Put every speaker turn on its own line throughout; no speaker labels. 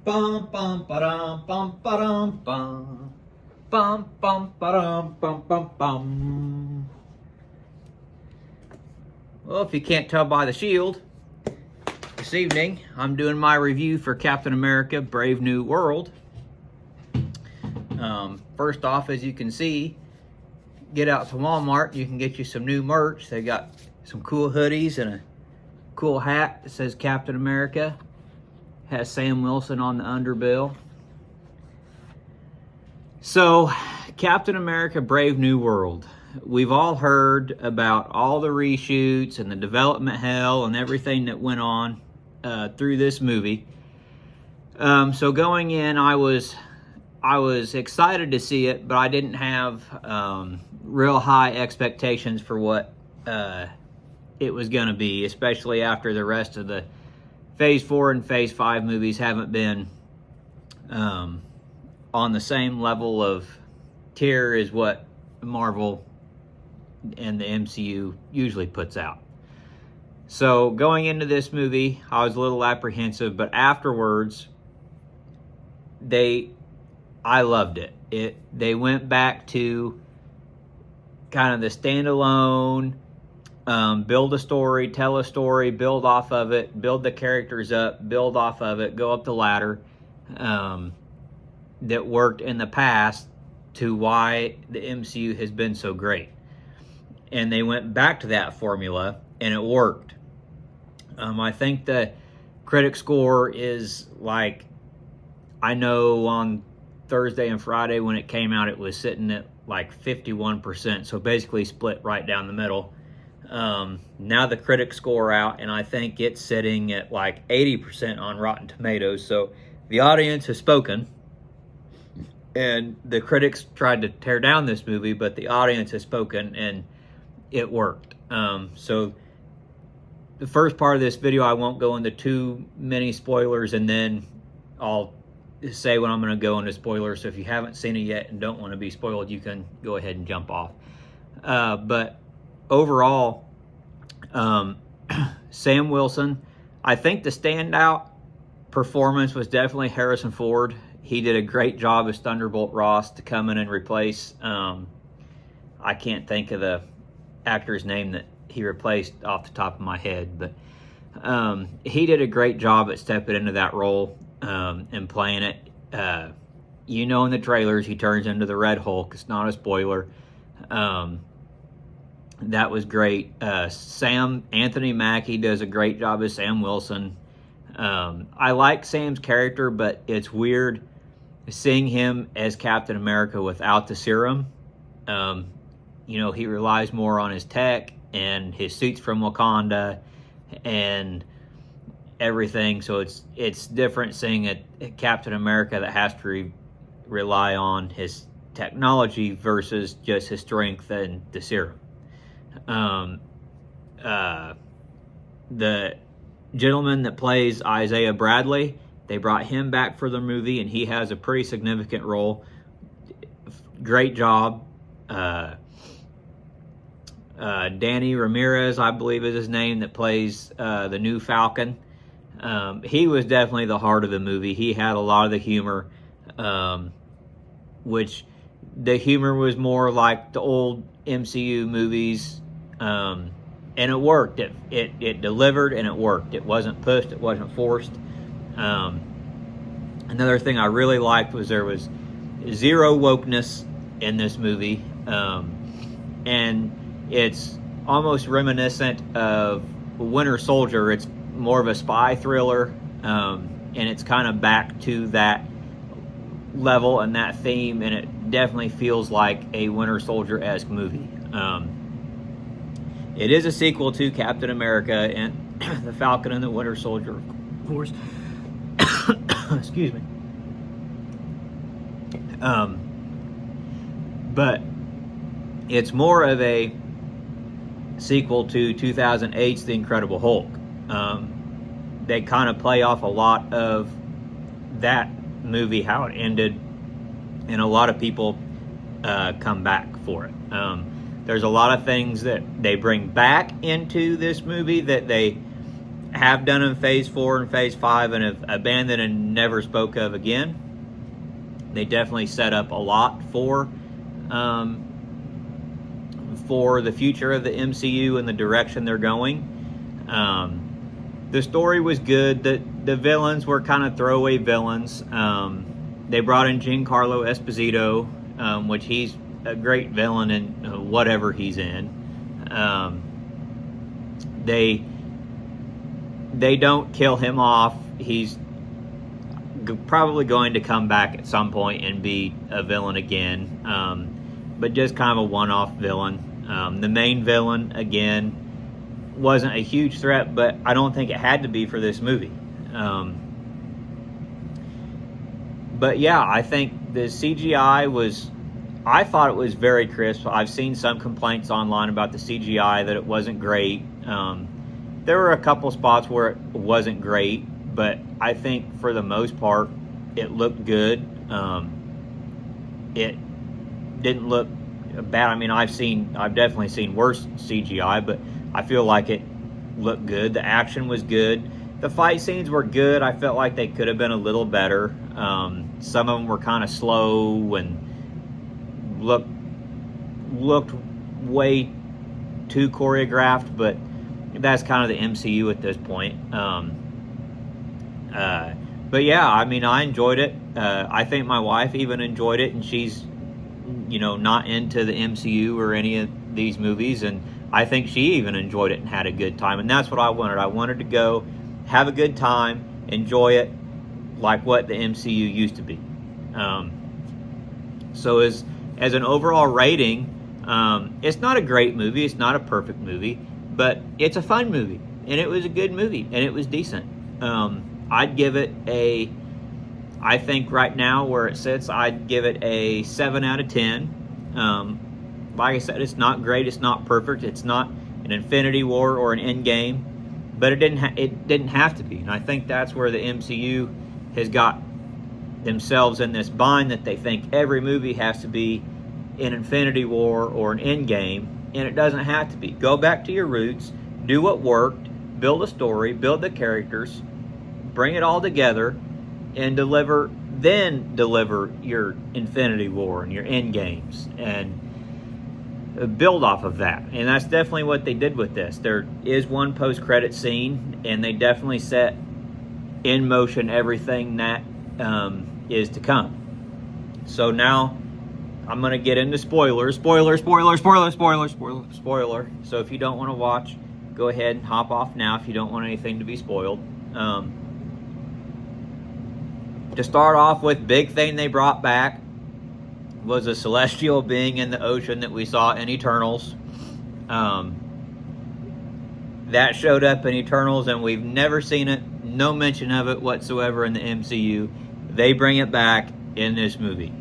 Bum bum ba-dum bum ba-dum bum. Bum bum ba-dum bum bum bum. Well, if you can't tell by the shield, this evening I'm doing my review for Captain America: Brave New World. First off, as you can see, get out to Walmart, you can get you some new merch. They got some cool hoodies and a cool hat that says Captain America. Has Sam Wilson on the underbill. So, Captain America: Brave New World. We've all heard about all the reshoots and the development hell and everything that went on through this movie. So going in, I was excited to see it, but I didn't have real high expectations for what it was going to be, especially after the rest of the Phase 4 and Phase 5 movies haven't been on the same level of tier as what Marvel and the MCU usually puts out. So going into this movie, I was a little apprehensive, but afterwards, I loved it. They went back to kind of the standalone, build a story, tell a story, build off of it, build the characters up, build off of it, go up the ladder, that worked in the past to why the MCU has been so great. And they went back to that formula, and it worked. I think the critic score is like, I know on Thursday and Friday when it came out, it was sitting at like 51%, so basically split right down the middle. Now the critic score out, and I think it's sitting at like 80% on Rotten Tomatoes. So the audience has spoken, and the critics tried to tear down this movie, but the audience has spoken, and it worked. So the first part of this video, I won't go into too many spoilers, and then I'll say when I'm going to go into spoilers. So if you haven't seen it yet and don't want to be spoiled, you can go ahead and jump off. But overall, Sam Wilson, I think the standout performance was definitely Harrison Ford. He did a great job as Thunderbolt Ross to come in and replace, I can't think of the actor's name that he replaced off the top of my head, but he did a great job at stepping into that role and playing it. In the trailers, he turns into the Red Hulk. It's not a spoiler. That was great. Anthony Mackie does a great job as Sam Wilson. I like Sam's character, but it's weird seeing him as Captain America without the serum. He relies more on his tech and his suits from Wakanda and everything. So it's different seeing a Captain America that has to rely on his technology versus just his strength and the serum. The gentleman that plays Isaiah Bradley, they brought him back for the movie, and he has a pretty significant role. Great job. Danny Ramirez, I believe is his name, that plays the new Falcon. He was definitely the heart of the movie. He had a lot of the humor, which the humor was more like the old MCU movies, and it worked. It delivered, and it worked. It wasn't pushed. It wasn't forced. Another thing I really liked was there was zero wokeness in this movie, and it's almost reminiscent of Winter Soldier. It's more of a spy thriller, and it's kind of back to that level and that theme, and it definitely feels like a Winter Soldier-esque movie. It is a sequel to Captain America and the Falcon and the Winter Soldier, of course. Excuse me. But it's more of a sequel to 2008's The Incredible Hulk. They kind of play off a lot of that movie, how it ended, and a lot of people come back for it. There's a lot of things that they bring back into this movie that they have done in Phase 4 and Phase 5 and have abandoned and never spoke of again. They definitely set up a lot for the future of the MCU and the direction they're going. The story was good. The villains were kind of throwaway villains. They brought in Giancarlo Esposito, which he's a great villain in whatever he's in. They don't kill him off. He's probably going to come back at some point and be a villain again, but just kind of a one-off villain. The main villain, again, wasn't a huge threat, but I don't think it had to be for this movie. But yeah, I think the CGI was, I thought it was very crisp. I've seen some complaints online about the CGI, that it wasn't great. There were a couple spots where it wasn't great, but I think for the most part, it looked good. It didn't look bad. I mean, I've definitely seen worse CGI, but I feel like it looked good. The action was good. The fight scenes were good. I felt like they could have been a little better. Some of them were kind of slow and looked way too choreographed, but that's kind of the MCU at this point. But yeah, I mean, I enjoyed it. I think my wife even enjoyed it, and she's, not into the MCU or any of these movies, and I think she even enjoyed it and had a good time. And that's what I wanted. I wanted to go have a good time, enjoy it like what the MCU used to be. So as an overall rating, it's not a great movie. It's not a perfect movie, but it's a fun movie, and it was a good movie, and it was decent. I'd give it I think right now where it sits, I'd give it a 7 out of 10. Like I said, it's not great, it's not perfect, it's not an Infinity War or an Endgame, but it didn't have to be. And I think that's where the MCU has got themselves in this bind, that they think every movie has to be an Infinity War or an Endgame, and it doesn't have to be. Go back to your roots, do what worked, build a story, build the characters, bring it all together, and deliver your Infinity War and your Endgames, and build off of that. And that's definitely what they did with this. There is one post-credit scene, and they definitely set in motion everything that is to come. So now I'm going to get into spoilers. Spoiler. So if you don't want to watch, go ahead and hop off now if you don't want anything to be spoiled. To start off with, big thing they brought back was a celestial being in the ocean that we saw in Eternals. That showed up in Eternals, and we've never seen it. No mention of it whatsoever in the MCU. They bring it back in this movie.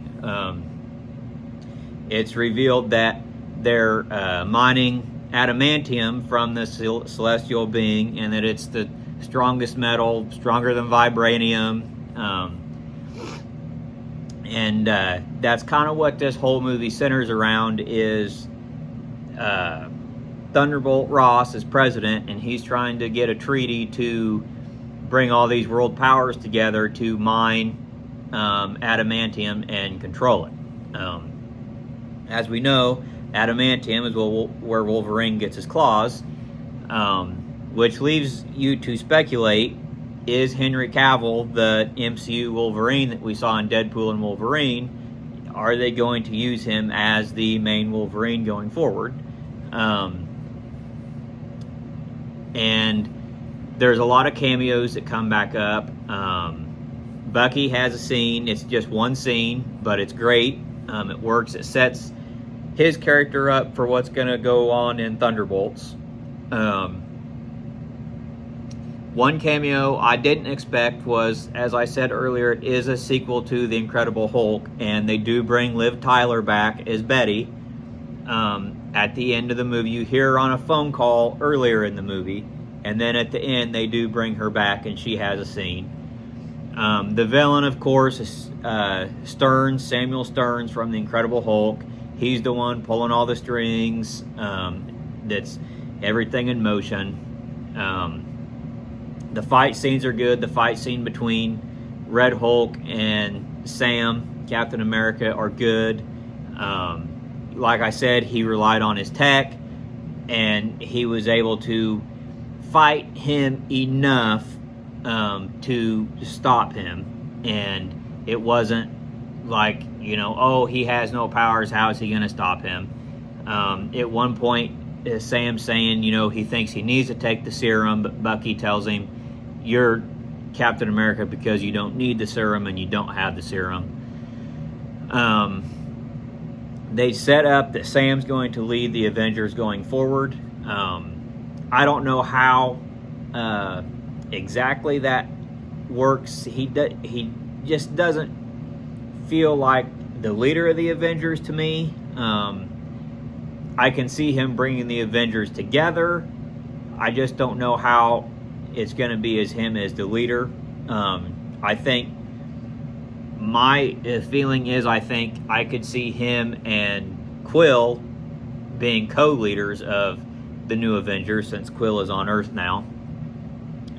It's revealed that they're mining adamantium from the celestial being, and that it's the strongest metal, stronger than vibranium. And that's kind of what this whole movie centers around, is Thunderbolt Ross is president, and he's trying to get a treaty to bring all these world powers together to mine adamantium and control it. As we know, adamantium is where Wolverine gets his claws, which leaves you to speculate, is Henry Cavill the MCU Wolverine that we saw in Deadpool and Wolverine? Are they going to use him as the main Wolverine going forward? And there's a lot of cameos that come back up. Bucky has a scene. It's just one scene, but it's great. It works. It sets his character up for what's going to go on in Thunderbolts. One cameo I didn't expect was, as I said earlier, it is a sequel to The Incredible Hulk, and they do bring Liv Tyler back as Betty. At the end of the movie, you hear her on a phone call earlier in the movie, and then at the end they do bring her back, and she has a scene. The villain, of course, is Stearns, Samuel Stearns from The Incredible Hulk. He's the one pulling all the strings. That's everything in motion. The fight scenes are good. The fight scene between Red Hulk and Sam, Captain America, are good. Like I said, he relied on his tech, and he was able to fight him enough to stop him. And it wasn't like, oh, he has no powers, how is he going to stop him? At one point, Sam's saying, he thinks he needs to take the serum, but Bucky tells him, you're Captain America because you don't need the serum and you don't have the serum. They set up that Sam's going to lead the Avengers going forward. I don't know how exactly that works. He just doesn't feel like the leader of the Avengers to me. I can see him bringing the Avengers together. I just don't know how it's going to be as him as the leader. I think my feeling is I think I could see him and Quill being co-leaders of the new Avengers, since Quill is on Earth now,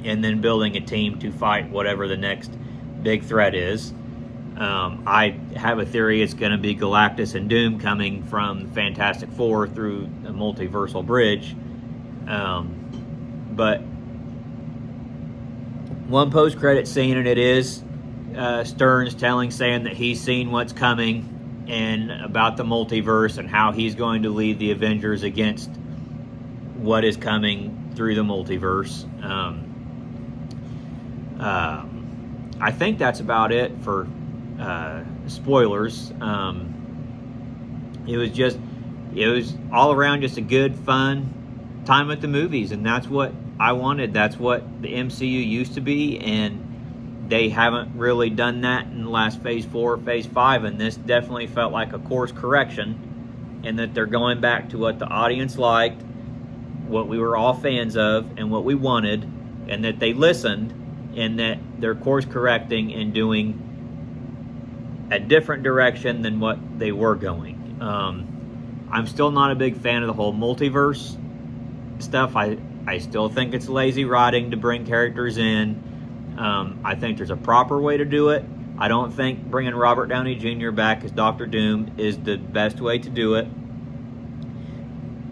and then building a team to fight whatever the next big threat is. I have a theory it's going to be Galactus and Doom coming from the Fantastic Four through a multiversal bridge. But one post-credit scene, and it is Stearns saying that he's seen what's coming and about the multiverse and how he's going to lead the Avengers against what is coming through the multiverse. I think that's about it for spoilers. It was all around just a good, fun time at the movies, and that's what I wanted. That's what the MCU used to be, and they haven't really done that in the last Phase 4, Phase 5, and this definitely felt like a course correction, and that they're going back to what the audience liked, what we were all fans of, and what we wanted, and that they listened, and that they're course correcting and doing a different direction than what they were going. I'm still not a big fan of the whole multiverse stuff. I still think it's lazy writing to bring characters in. I think there's a proper way to do it. I don't think bringing Robert Downey Jr. back as Dr. Doom is the best way to do it.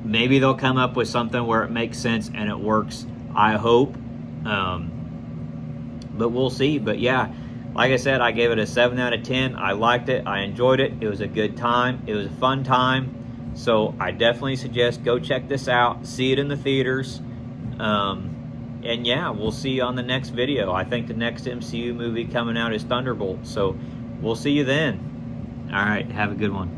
Maybe they'll come up with something where it makes sense and it works, I hope. But we'll see. But yeah, like I said, I gave it a 7 out of 10. I liked it. I enjoyed it. It was a good time. It was a fun time. So I definitely suggest go check this out. See it in the theaters. And yeah, we'll see you on the next video. I think the next MCU movie coming out is Thunderbolt. So we'll see you then. All right, have a good one.